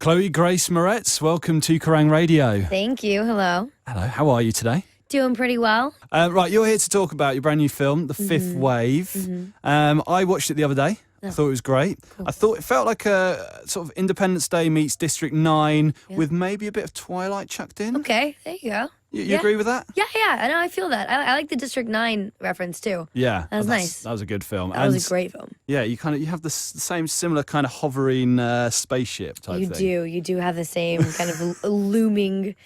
Chloe Grace Moretz, welcome to Kerrang Radio. Thank you. Hello. Hello, how are you today? Doing pretty well. Right, you're here to talk about your brand new film, The Fifth Wave. I watched it the other day. I thought it was great. Cool. I thought it felt like a sort of Independence Day meets District 9 with maybe a bit of Twilight chucked in. Okay, there you go. You agree with that? Yeah, I know. I feel that. I like the District 9 reference too. Yeah. That was nice. That was a good film. That was a great film. Yeah, you have the same similar kind of hovering spaceship type thing. You do have the same kind of looming...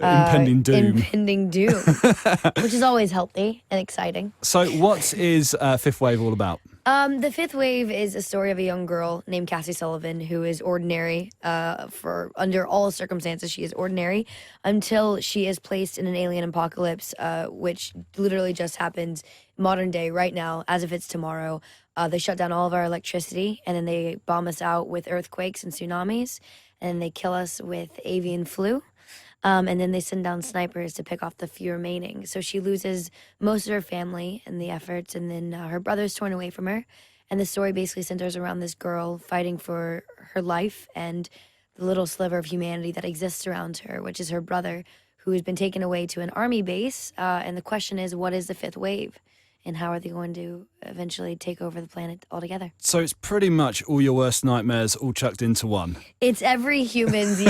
impending doom. Impending doom, which is always healthy and exciting. So what is Fifth Wave all about? The Fifth Wave is a story of a young girl named Cassie Sullivan who is ordinary for under all circumstances. She is ordinary until she is placed in an alien apocalypse, which literally just happens modern day right now, as if it's tomorrow. They shut down all of our electricity, and then they bomb us out with earthquakes and tsunamis, and then they kill us with avian flu. And then they send down snipers to pick off the few remaining. So she loses most of her family in the efforts, and then her brother's torn away from her. And the story basically centers around this girl fighting for her life and the little sliver of humanity that exists around her, which is her brother, who has been taken away to an army base. And the question is, what is the fifth wave? And how are they going to eventually take over the planet altogether? So it's pretty much all your worst nightmares all chucked into one. It's every human's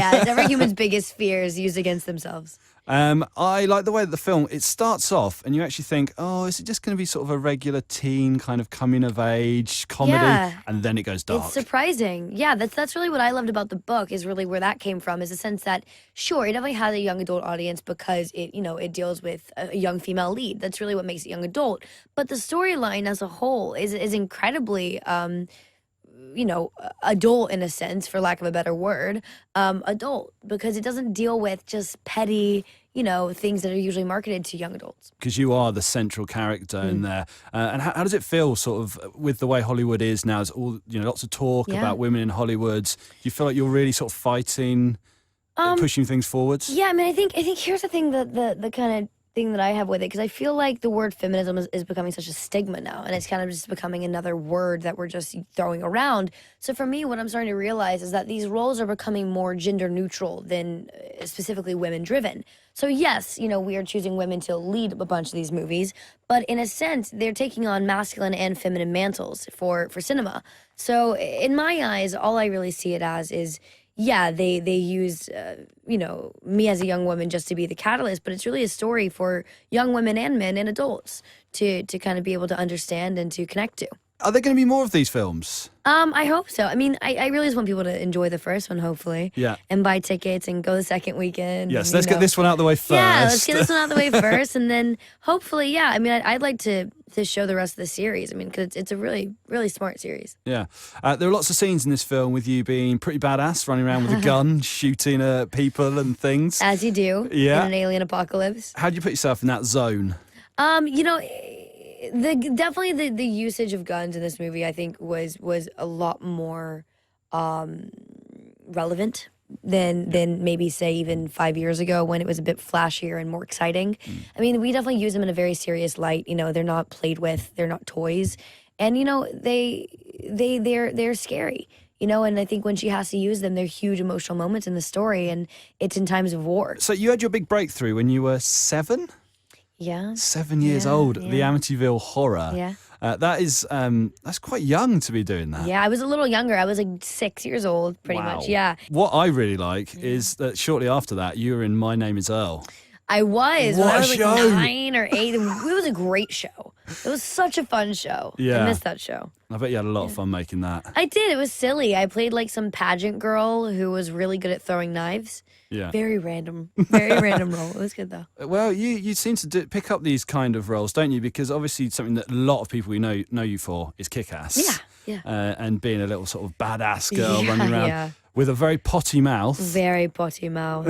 biggest fears used against themselves. I like the way that the film, it starts off and you actually think, oh, is it just going to be sort of a regular teen kind of coming of age comedy? Yeah. And then it goes dark. It's surprising. Yeah, that's really what I loved about the book, is really where that came from, is the sense that, sure, it definitely has a young adult audience because it deals with a young female lead. That's really what makes it young adult. But the storyline as a whole is incredibly... adult in a sense, for lack of a better word, adult, because it doesn't deal with just petty, things that are usually marketed to young adults. Because you are the central character in there. And how does it feel sort of with the way Hollywood is now? There's all, lots of talk about women in Hollywood. Do you feel like you're really sort of fighting, pushing things forwards? Yeah, I mean, I think here's the thing, the kind of thing that I have with it, because I feel like the word feminism is becoming such a stigma now, and it's kind of just becoming another word that we're just throwing around. So for me, what I'm starting to realize is that these roles are becoming more gender neutral than specifically women driven. So yes, we are choosing women to lead a bunch of these movies, but in a sense, they're taking on masculine and feminine mantles for cinema. So in my eyes, all I really see it as is, yeah, they use, me as a young woman just to be the catalyst, but it's really a story for young women and men and adults to kind of be able to understand and to connect to. Are there going to be more of these films? I hope so. I mean, I really just want people to enjoy the first one, hopefully. Yeah. And buy tickets and go the second weekend. Yes, let's get this one out of the way first. Yeah, let's get this one out of the way first, and then hopefully, I mean, I'd like to show the rest of the series. I mean, because it's a really, really smart series. Yeah. There are lots of scenes in this film with you being pretty badass, running around with a gun, shooting at people and things. As you do in an alien apocalypse. How do you put yourself in that zone? Definitely the usage of guns in this movie, I think, was a lot more relevant than maybe, say, even 5 years ago, when it was a bit flashier and more exciting. I mean, we definitely use them in a very serious light. They're not played with, they're not toys, and they're scary. And I think when she has to use them, they're huge emotional moments in the story, and it's in times of war. So you had your big breakthrough when you were 7? Yeah. 7 years old, the Amityville Horror. Yeah. That's quite young to be doing that. Yeah, I was a little younger. I was like 6 years old, pretty much. Yeah. What I really like is that shortly after that, you were in My Name Is Earl. I was. What when I was a like show. 9 or 8. It was a great show. It was such a fun show. Yeah. I missed that show. I bet you had a lot of fun making that. I did. It was silly. I played like some pageant girl who was really good at throwing knives. Yeah. Very random role. It was good though. Well, you seem to pick up these kind of roles, don't you? Because obviously something that a lot of people know you for is Kick-Ass. Yeah. And being a little sort of badass girl running around with a very potty mouth. Very potty mouth.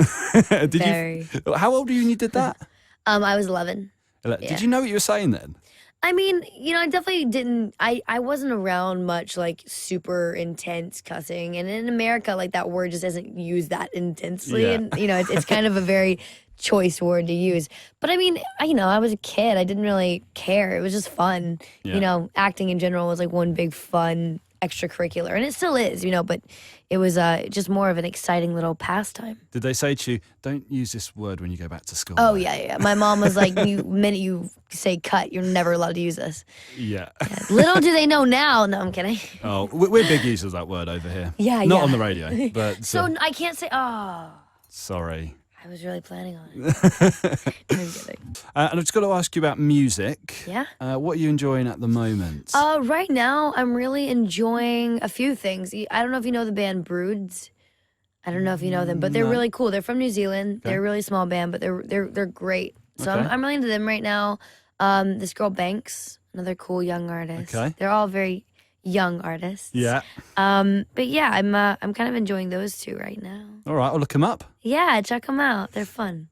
How old were you when you did that? I was 11. Did you know what you were saying then? I mean, I definitely didn't, I wasn't around much, like, super intense cussing. And in America, like, that word just isn't used that intensely. Yeah. And, it's kind of a very choice word to use. But, I mean, I was a kid. I didn't really care. It was just fun. Yeah. Acting in general was, like, one big fun extracurricular, and it still is, but it was just more of an exciting little pastime. Did they say to you, don't use this word when you go back to school? Oh, yeah. My mom was like, the minute you say cut, you're never allowed to use this. Yeah. Little do they know now. No, I'm kidding. Oh, we're big users of that word over here. Yeah, Not on the radio, but... So I can't say, Sorry. I was really planning on it. I'm kidding. And I've just got to ask you about music. Yeah? What are you enjoying at the moment? Right now, I'm really enjoying a few things. I don't know if you know the band Broods. I don't know if you know them, but they're really cool. They're from New Zealand. Okay. They're a really small band, but they're great. So okay. I'm really into them right now. This girl Banks, another cool young artist. Okay. They're all very young artists. Yeah. But yeah, I'm kind of enjoying those two right now. All right, I'll look them up. Yeah, check them out. They're fun.